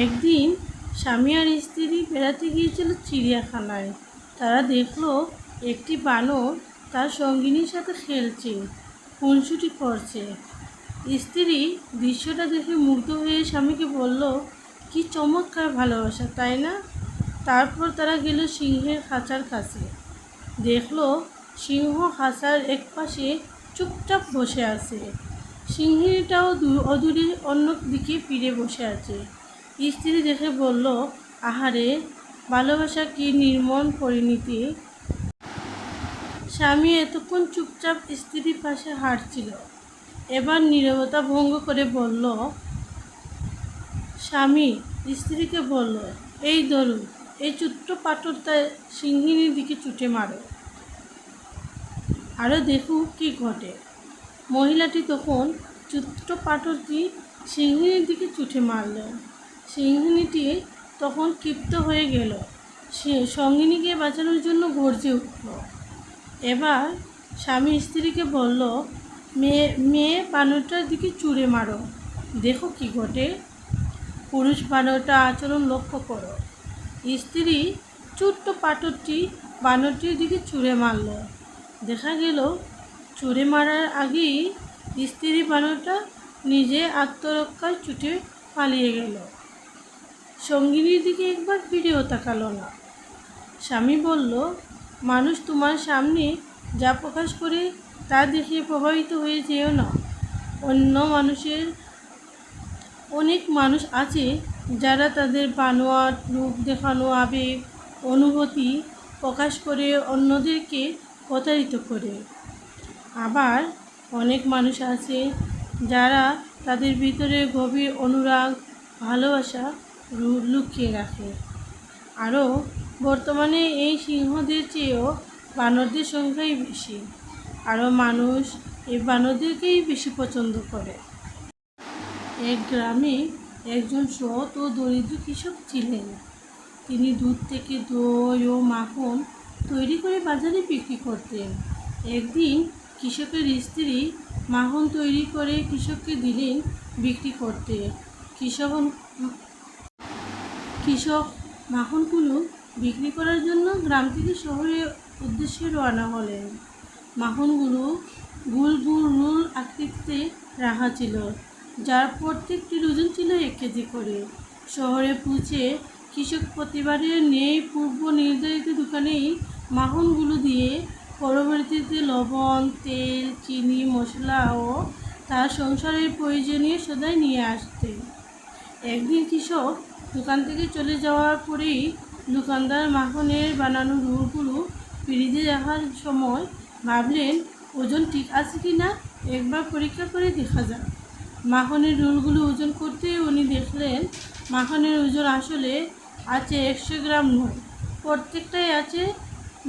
একদিন স্বামী আর স্ত্রী বেড়াতে গিয়েছিল চিড়িয়াখানায়। তারা দেখলো একটি বানর তার সঙ্গিনীর সাথে খেলছে, খুনসুটি করছে। স্ত্রী দৃশ্যটা দেখে মুগ্ধ হয়ে স্বামীকে বলল, কি চমৎকার ভালোবাসা, তাই না? তারপর তারা গেল সিংহের খাঁচার কাছে। দেখলো সিংহ খাঁচার একপাশে চুপচাপ বসে আছে। সিংহীটাও অদূরে অন্য দিকে ফিরে বসে আছে। স্ত্রী দেখে বলল, আহারে, ভালোবাসা কি নির্মম পরিণতি। স্বামী এতক্ষণ চুপচাপ স্ত্রীর পাশে হাঁটছিল, এবার নীরবতা ভঙ্গ করে বলল, স্বামী স্ত্রীকে বলল, এই ধরুন, এই ছোট্ট পাথরটা সিংহিনীর দিকে ছুটে মারো, আরও দেখুক কি ঘটে। মহিলাটি তখন ছোট্ট পাথরটি সিংহিনীর দিকে ছুটে মারল। সিংহিনীটি তখন ক্ষিপ্ত হয়ে গেল, সে সঙ্গিনীকে বাঁচানোর জন্য গর্জে উঠল। এবার স্বামী স্ত্রীকে বলল, মেয়ে বানরটার দিকে ছুঁড়ে মারো, দেখো কি ঘটে। পুরুষ বানরটা আচরণ লক্ষ্য করো। স্ত্রী ছোট্ট পাথরটি বানরটির দিকে ছুঁড়ে মারল। দেখা গেল ছুঁড়ে মারার আগেই স্ত্রী বানরটা নিজে আত্মরক্ষায় ছুটে পালিয়ে গেল। সঙ্গিনীর দিকে একবার ফিরেও তাকালো না। স্বামী বলল, মানুষ তোমার সামনে যা প্রকাশ করে তা দেখে প্রভাবিত হয়ে যেও না। অনেক মানুষ আছে যারা তাদের বানোয়াট রূপ দেখানো আবেগ অনুভূতি প্রকাশ করে অন্যদেরকে প্রতারিত করে। আবার অনেক মানুষ আছে যারা তাদের ভিতরে গভীর অনুরাগ ভালোবাসা লুকিয়ে রাখে। আরও বর্তমানে এই সিংহদের চেয়েও বানরদের সংখ্যাই বেশি। আরও মানুষ এই বানরদেরকেই বেশি পছন্দ করে। এক গ্রামে একজন সৎ ও দরিদ্র কৃষক ছিলেন। তিনি দুধ থেকে দই ও মাখন তৈরি করে বাজারে বিক্রি করতেন। একদিন কৃষকের স্ত্রী মাখন তৈরি করে কৃষককে দিলেন বিক্রি করতে। কৃষক মাখনগুলো বিক্রি করার জন্য গ্রাম থেকে শহরের উদ্দেশ্যে রওনা হলেন। মাখনগুলো গোল গোল রোল আকৃতিতে রাখা ছিল, যার প্রত্যেকটির ওজন ছিল 1 কেজি করে। শহরে পৌঁছে কৃষক প্রতিবারের ন্যায় পূর্ব নির্ধারিত দোকানেই মাখনগুলো দিয়ে পরবর্তীতে লবণ, তেল, চিনি, মশলা ও তার সংসারের প্রয়োজনীয় সদাই নিয়ে আসতেন। একদিন কৃষক দোকান থেকে চলে যাওয়ার পরেই দোকানদার মাখনের বানানো রোলগুলো ফ্রিজে রাখার সময় ভাবলেন, ওজন ঠিক আছে কি না একবার পরীক্ষা করে দেখা যাক। মাখনের রোলগুলো ওজন করতে উনি দেখলেন মাখনের ওজন আসলে আছে 100 গ্রাম নয়, প্রত্যেকটাই আছে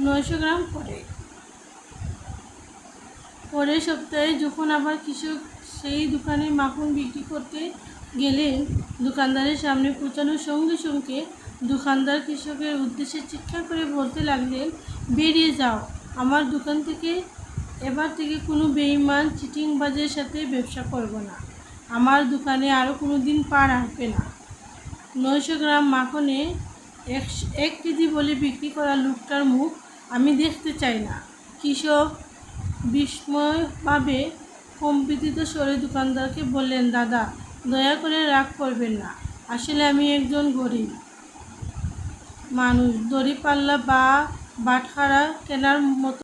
900 গ্রাম করে। পরের সপ্তাহে যখন আবার কৃষক সেই দোকানে মাখন বিক্রি করতে গেলেন, দোকানদারের সামনে পৌঁছানোর সঙ্গে সঙ্গে দোকানদার কৃষকের উদ্দেশ্যে চিৎকার করে বলতে লাগলেন, বেরিয়ে যাও আমার দোকান থেকে, এবার থেকে কোনো বেঈমান চিটিংবাজের সাথে ব্যবসা করব না। আমার দোকানে আরও কোনো দিন পা রাখবে না। 900 গ্রাম মাখনে 1 কেজি বলে বিক্রি করা লোকটার মুখ আমি দেখতে চাই না। কৃষক বিস্ময়ভাবে কম্পিত স্বরে দোকানদারকে বললেন, দাদা, দয়া করে রাগ করবেন না, আসলে আমি একজন গরিব মানুষ, দড়িপাল্লা বা বাটখারা কেনার মতো